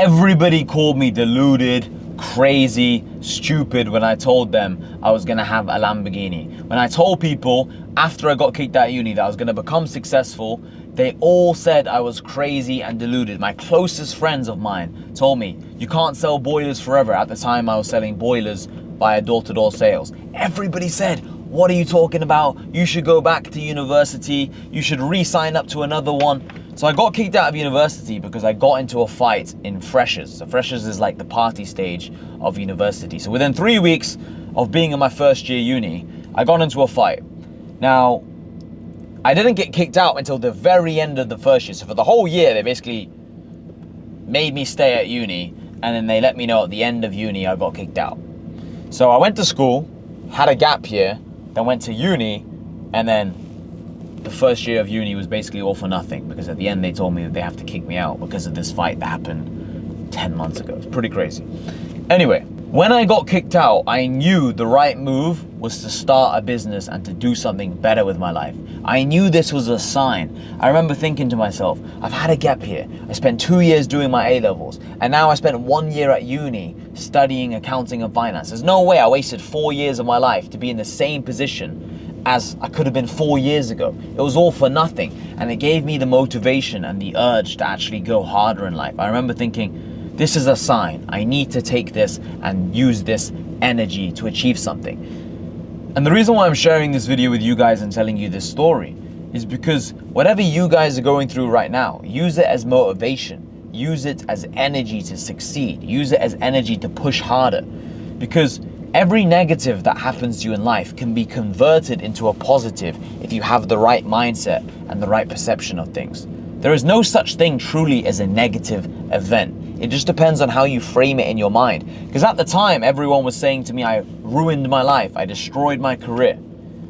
Everybody called me deluded, crazy, stupid when I told them I was gonna have a Lamborghini. When I told people after I got kicked out of uni that I was gonna become successful, they all said I was crazy and deluded. My closest friends of mine told me, you can't sell boilers forever. At the time I was selling boilers via door-to-door sales. Everybody said, what are you talking about? You should go back to university. You should re-sign up to another one. So I got kicked out of university because I got into a fight in freshers. So freshers is like the party stage of university. So within 3 weeks of being in my first year uni, I got into a fight. Now, I didn't get kicked out until the very end of the first year. So for the whole year, they basically made me stay at uni, and then they let me know at the end of uni I got kicked out. So I went to school, had a gap year, then went to uni, and then the first year of uni was basically all for nothing, because at the end they told me that they have to kick me out because of this fight that happened 10 months ago. It's pretty crazy. Anyway, when I got kicked out, I knew the right move was to start a business and to do something better with my life. I knew this was a sign. I remember thinking to myself, I've had a gap year. I spent 2 years doing my A-levels, and now I spent 1 year at uni studying accounting and finance. There's no way I wasted 4 years of my life to be in the same position as I could have been 4 years ago. It was all for nothing, and it gave me the motivation and the urge to actually go harder in life. I remember thinking, this is a sign. I need to take this and use this energy to achieve something. And the reason why I'm sharing this video with you guys and telling you this story is because whatever you guys are going through right now, use it as motivation. Use it as energy to succeed. Use it as energy to push harder. Because every negative that happens to you in life can be converted into a positive if you have the right mindset and the right perception of things. There is no such thing truly as a negative event. It just depends on how you frame it in your mind. Because at the time, everyone was saying to me, I ruined my life, I destroyed my career.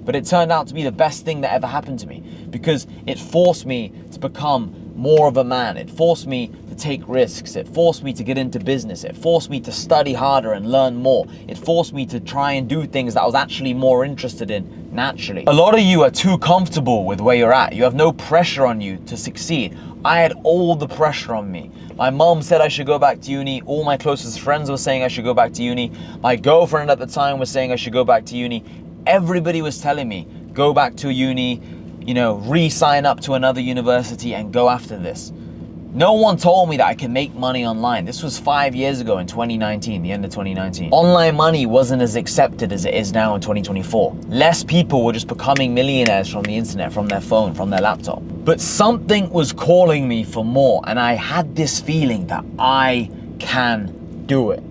But it turned out to be the best thing that ever happened to me, because it forced me to become more of a man. It forced me to take risks. It forced me to get into business. It forced me to study harder and learn more. It forced me to try and do things that I was actually more interested in naturally. A lot of you are too comfortable with where you're at. You have no pressure on you to succeed. I had all the pressure on me. My mom said I should go back to uni. All my closest friends were saying I should go back to uni. My girlfriend at the time was saying I should go back to uni. Everybody was telling me, go back to uni, re-sign up to another university and go after this. No one told me that I can make money online. This was 5 years ago in 2019, the end of 2019. Online money wasn't as accepted as it is now in 2024. Less people were just becoming millionaires from the internet, from their phone, from their laptop. But something was calling me for more, and I had this feeling that I can do it.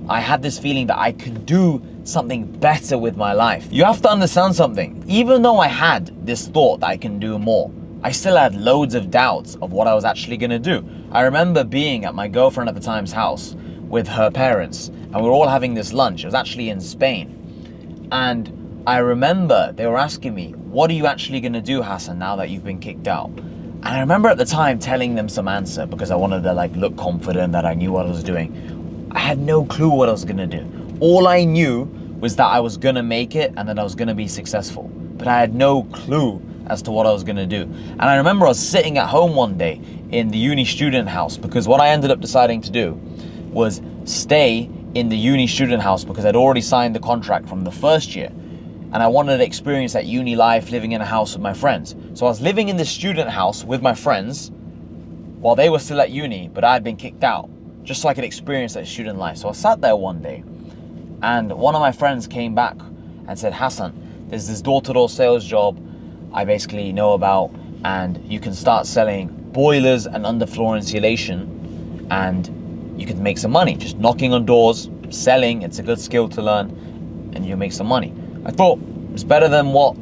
I had this feeling that I could do something better with my life. You have to understand something. Even though I had this thought that I can do more, I still had loads of doubts of what I was actually gonna do. I remember being at my girlfriend at the time's house with her parents, and we were all having this lunch. It was actually in Spain. And I remember they were asking me, what are you actually gonna do, Hassan, now that you've been kicked out? And I remember at the time telling them some answer because I wanted to look confident that I knew what I was doing. I had no clue what I was gonna do. All I knew was that I was gonna make it and that I was gonna be successful. But I had no clue as to what I was gonna do. And I remember I was sitting at home one day in the uni student house, because what I ended up deciding to do was stay in the uni student house because I'd already signed the contract from the first year. And I wanted to experience that uni life, living in a house with my friends. So I was living in this student house with my friends while they were still at uni, but I had been kicked out, just so I could experience that student life. So I sat there one day, and one of my friends came back and said, Hassan, there's this door-to-door sales job I basically know about, and you can start selling boilers and underfloor insulation, and you can make some money just knocking on doors, selling. It's a good skill to learn, and you'll make some money. I thought it was better than what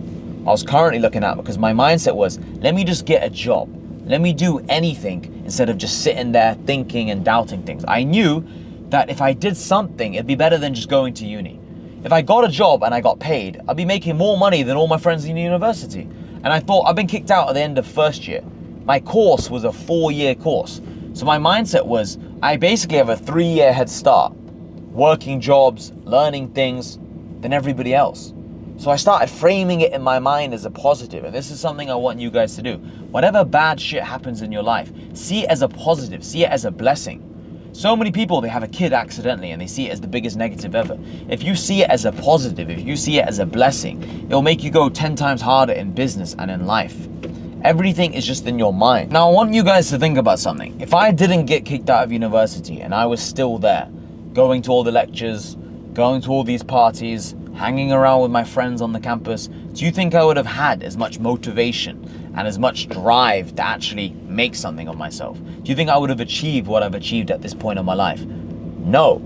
I was currently looking at, because my mindset was, let me just get a job. Let me do anything instead of just sitting there thinking and doubting things. I knew that if I did something, it'd be better than just going to uni. If I got a job and I got paid, I'd be making more money than all my friends in university. And I thought, I've been kicked out at the end of first year. My course was a 4-year course. So my mindset was, I basically have a 3-year head start, working jobs, learning things, than everybody else. So I started framing it in my mind as a positive. And this is something I want you guys to do. Whatever bad shit happens in your life, see it as a positive, see it as a blessing. So many people, they have a kid accidentally and they see it as the biggest negative ever. If you see it as a positive, if you see it as a blessing, it'll make you go 10 times harder in business and in life. Everything is just in your mind. Now, I want you guys to think about something. If I didn't get kicked out of university and I was still there, going to all the lectures, going to all these parties, hanging around with my friends on the campus, do you think I would have had as much motivation and as much drive to actually make something of myself? Do you think I would have achieved what I've achieved at this point in my life? No.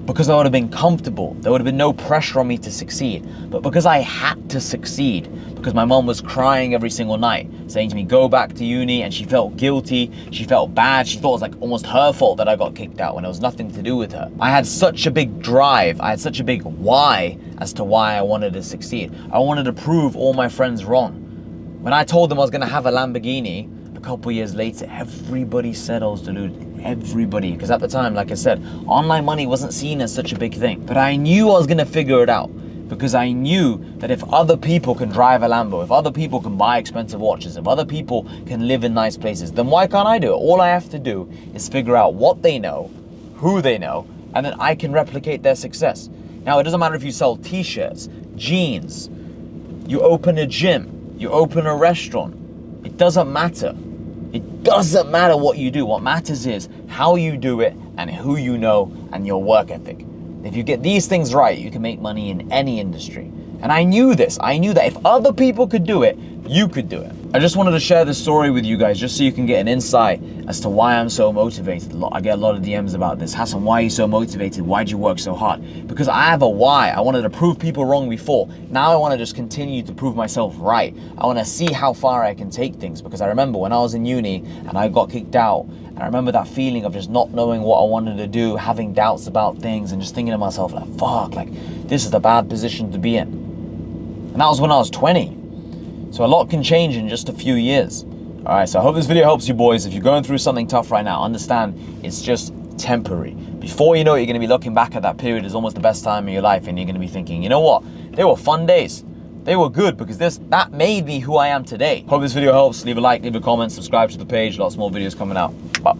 Because I would have been comfortable. There would have been no pressure on me to succeed. But because I had to succeed, because my mom was crying every single night, saying to me, go back to uni, and she felt guilty, she felt bad, she thought it was like almost her fault that I got kicked out when it was nothing to do with her. I had such a big drive, I had such a big why as to why I wanted to succeed. I wanted to prove all my friends wrong. When I told them I was gonna have a Lamborghini, a couple years later, everybody said I was deluded. Everybody, because at the time, like I said, online money wasn't seen as such a big thing. But I knew I was gonna figure it out, because I knew that if other people can drive a Lambo, if other people can buy expensive watches, if other people can live in nice places, then why can't I do it? All I have to do is figure out what they know, who they know, and then I can replicate their success. Now, it doesn't matter if you sell t-shirts, jeans, you open a gym, you open a restaurant. It doesn't matter. It doesn't matter what you do. What matters is how you do it and who you know and your work ethic. If you get these things right, you can make money in any industry. And I knew this. I knew that if other people could do it, you could do it. I just wanted to share this story with you guys just so you can get an insight as to why I'm so motivated. I get a lot of DMs about this. Hassan, why are you so motivated? Why do you work so hard? Because I have a why. I wanted to prove people wrong before. Now I want to just continue to prove myself right. I want to see how far I can take things, because I remember when I was in uni and I got kicked out, and I remember that feeling of just not knowing what I wanted to do, having doubts about things, and just thinking to myself like, fuck, like this is a bad position to be in. And that was when I was 20. So a lot can change in just a few years. All right, so I hope this video helps you boys. If you're going through something tough right now, understand it's just temporary. Before you know it, you're gonna be looking back at that period as almost the best time of your life, and you're gonna be thinking, you know what? They were fun days. They were good because that made me who I am today. Hope this video helps. Leave a like, leave a comment, subscribe to the page. Lots more videos coming out. Bye.